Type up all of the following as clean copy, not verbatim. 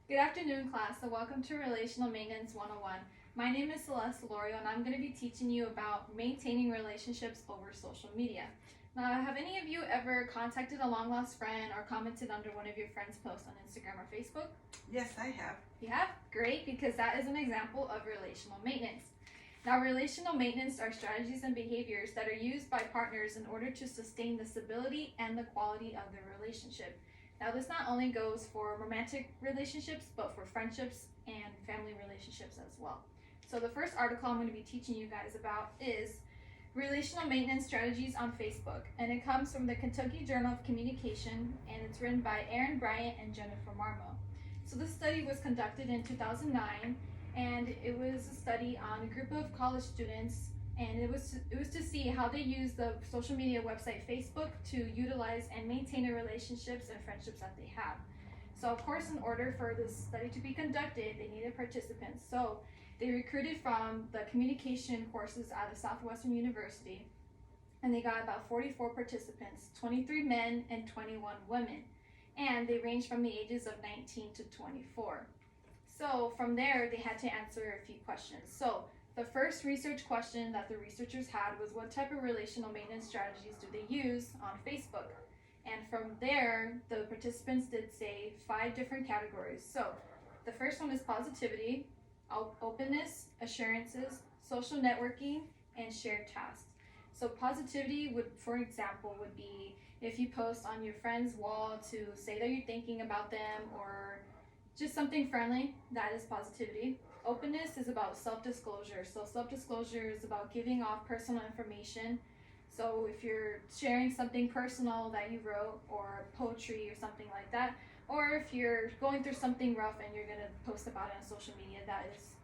Good afternoon, class, and welcome to Relational Maintenance 101. My name is Celeste Lorio, and I'm going to be teaching you about maintaining relationships over social media. Now, have any of you ever contacted a long-lost friend or commented under one of your friends' posts on Instagram or Facebook? Yes, I have. You have? Great, because that is an example of relational maintenance. Now, relational maintenance are strategies and behaviors that are used by partners in order to sustain the stability and the quality of their relationship. Now, this not only goes for romantic relationships, but for friendships and family relationships as well. So the first article I'm going to be teaching you guys about is Relational Maintenance Strategies on Facebook, and it comes from the Kentucky Journal of Communication, and it's written by Aaron Bryant and Jennifer Marmo. So this study was conducted in 2009, and it was a study on a group of college students, and it was to see how they use the social media website Facebook to utilize and maintain the relationships and friendships that they have. So of course, in order for this study to be conducted, they needed participants. So they recruited from the communication courses out of Southwestern University, and they got about 44 participants, 23 men and 21 women, and they ranged from the ages of 19 to 24. So from there, they had to answer a few questions. So the first research question that the researchers had was, what type of relational maintenance strategies do they use on Facebook? And from there, the participants did say 5 different categories. So the first one is positivity, openness, assurances, social networking, and shared tasks. So positivity would, for example, would be if you post on your friend's wall to say that you're thinking about them or just something friendly, that is positivity. Openness is about self-disclosure. So self-disclosure is about giving off personal information. So if you're sharing something personal that you wrote or poetry or something like that, or if you're going through something rough and you're going to post about it on social media, that is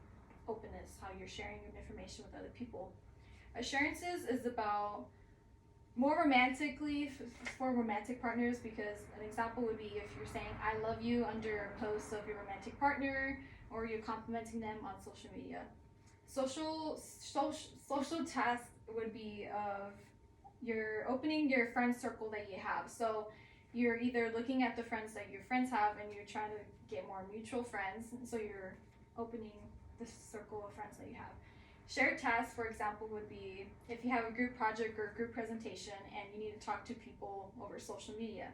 openness, how you're sharing your information with other people. Assurances is about more romantically for romantic partners, because an example would be if you're saying I love you under a post of your romantic partner, or you're complimenting them on social media. Social tasks would be of you're opening your friend circle that you have. So you're either looking at the friends that your friends have and you're trying to get more mutual friends, so you're opening the circle of friends that you have. Shared tasks, for example, would be if you have a group project or a group presentation and you need to talk to people over social media.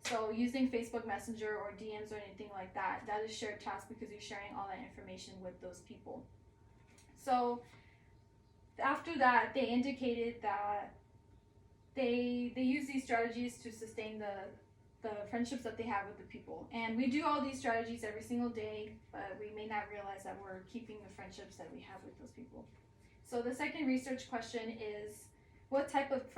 So using Facebook Messenger or DMs or anything like that, that is shared task because you're sharing all that information with those people. So after that, they indicated that they use these strategies to sustain the friendships that they have with the people. And we do all these strategies every single day, but we may not realize that we're keeping the friendships that we have with those people. So the second research question is, what type of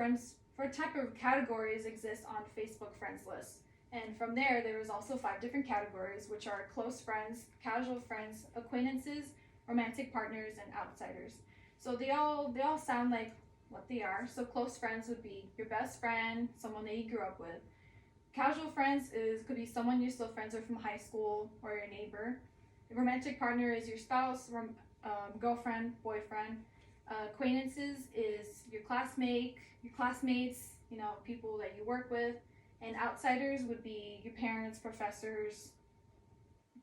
categories exist on Facebook friends list? And from there was also 5 different categories, which are close friends, casual friends, acquaintances, romantic partners, and outsiders. So they all sound like what they are. So close friends would be your best friend, someone that you grew up with. Casual friends could be someone you're still friends with from high school or your neighbor. A romantic partner is your spouse, girlfriend, boyfriend. Acquaintances is your classmates, people that you work with. And outsiders would be your parents, professors,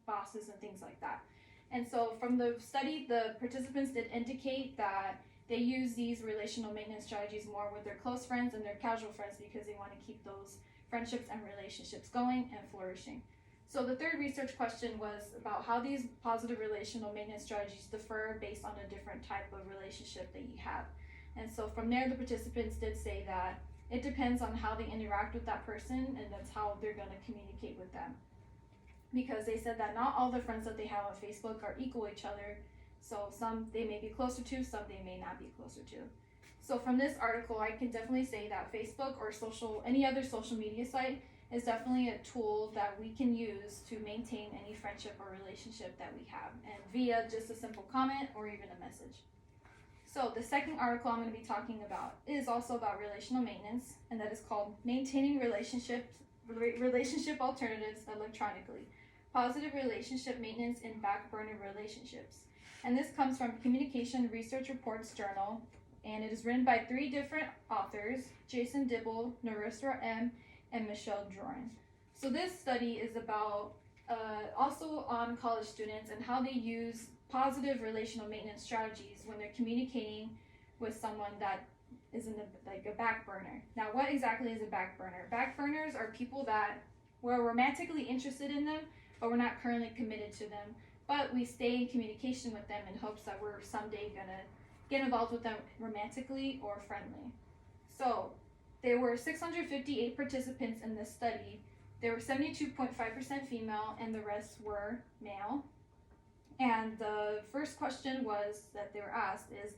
bosses, and things like that. And so from the study, the participants did indicate that they use these relational maintenance strategies more with their close friends and their casual friends because they want to keep those friendships and relationships going and flourishing. So the third research question was about how these positive relational maintenance strategies differ based on a different type of relationship that you have. And so from there, the participants did say that it depends on how they interact with that person, and that's how they're going to communicate with them. Because they said that not all the friends that they have on Facebook are equal each other. So some they may be closer to, some they may not be closer to. So from this article, I can definitely say that Facebook or any other social media site is definitely a tool that we can use to maintain any friendship or relationship that we have, and via just a simple comment or even a message. So the second article I'm going to be talking about is also about relational maintenance, and that is called Maintaining Relationship Alternatives Electronically, Positive Relationship Maintenance in Back Burner Relationships. And this comes from Communication Research Reports Journal, and it is written by 3 different authors, Jason Dibble, Narissa M., and Michelle Joran. So this study is about also on college students and how they use positive relational maintenance strategies when they're communicating with someone that is in a back burner. Now, what exactly is a back burner? Back burners are people that we're romantically interested in them, but we're not currently committed to them. But we stay in communication with them in hopes that we're someday gonna get involved with them romantically or friendly. So there were 658 participants in this study. There were 72.5% female and the rest were male. And the first question that they were asked is,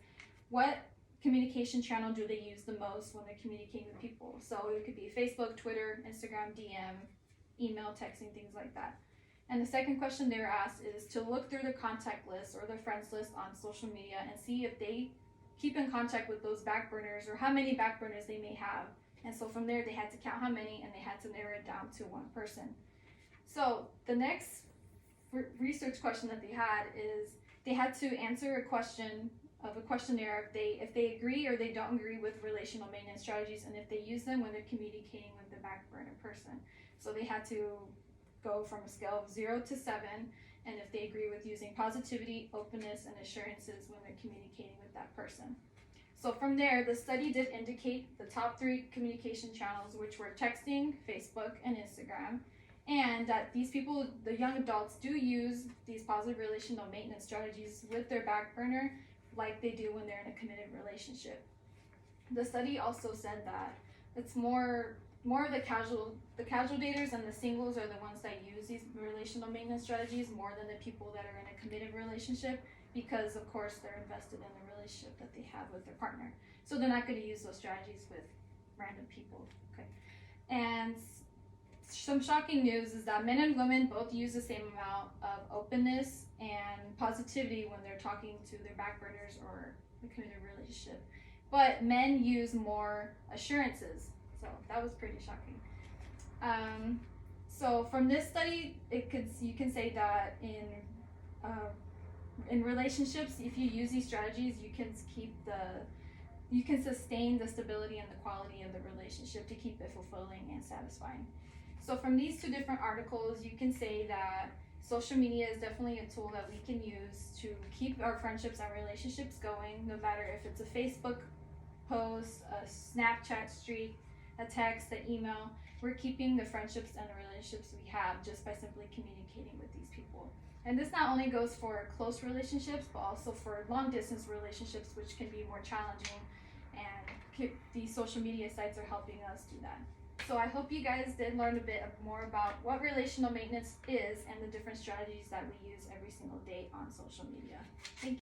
what communication channel do they use the most when they're communicating with people? So it could be Facebook, Twitter, Instagram, DM, email, texting, things like that. And the second question they were asked is to look through the contact list or the friends list on social media and see if they keep in contact with those back burners or how many back burners they may have. And so from there, they had to count how many and they had to narrow it down to one person. So the next research question that they had is they had to answer a questionnaire if they agree or they don't agree with relational maintenance strategies and if they use them when they're communicating with the back burner person. So they had to go from a scale of 0 to 7, and if they agree with using positivity, openness, and assurances when they're communicating with that person. So from there, the study did indicate the top 3 communication channels, which were texting, Facebook, and Instagram, and that these people, the young adults, do use these positive relational maintenance strategies with their back burner like they do when they're in a committed relationship. The study also said that it's more of the casual daters and the singles are the ones that use these relational maintenance strategies more than the people that are in a committed relationship, because of course they're invested in the relationship that they have with their partner. So they're not going to use those strategies with random people. Okay. And some shocking news is that men and women both use the same amount of openness and positivity when they're talking to their back burners or the committed relationship. But men use more assurances. So that was pretty shocking. So from this study, you can say that in relationships, if you use these strategies, you can sustain the stability and the quality of the relationship to keep it fulfilling and satisfying. So from these 2 different articles, you can say that social media is definitely a tool that we can use to keep our friendships and relationships going, no matter if it's a Facebook post, a Snapchat streak, a text, an email. We're keeping the friendships and the relationships we have just by simply communicating with these people. And this not only goes for close relationships, but also for long distance relationships, which can be more challenging. And these social media sites are helping us do that. So I hope you guys did learn a bit more about what relational maintenance is and the different strategies that we use every single day on social media. Thank you.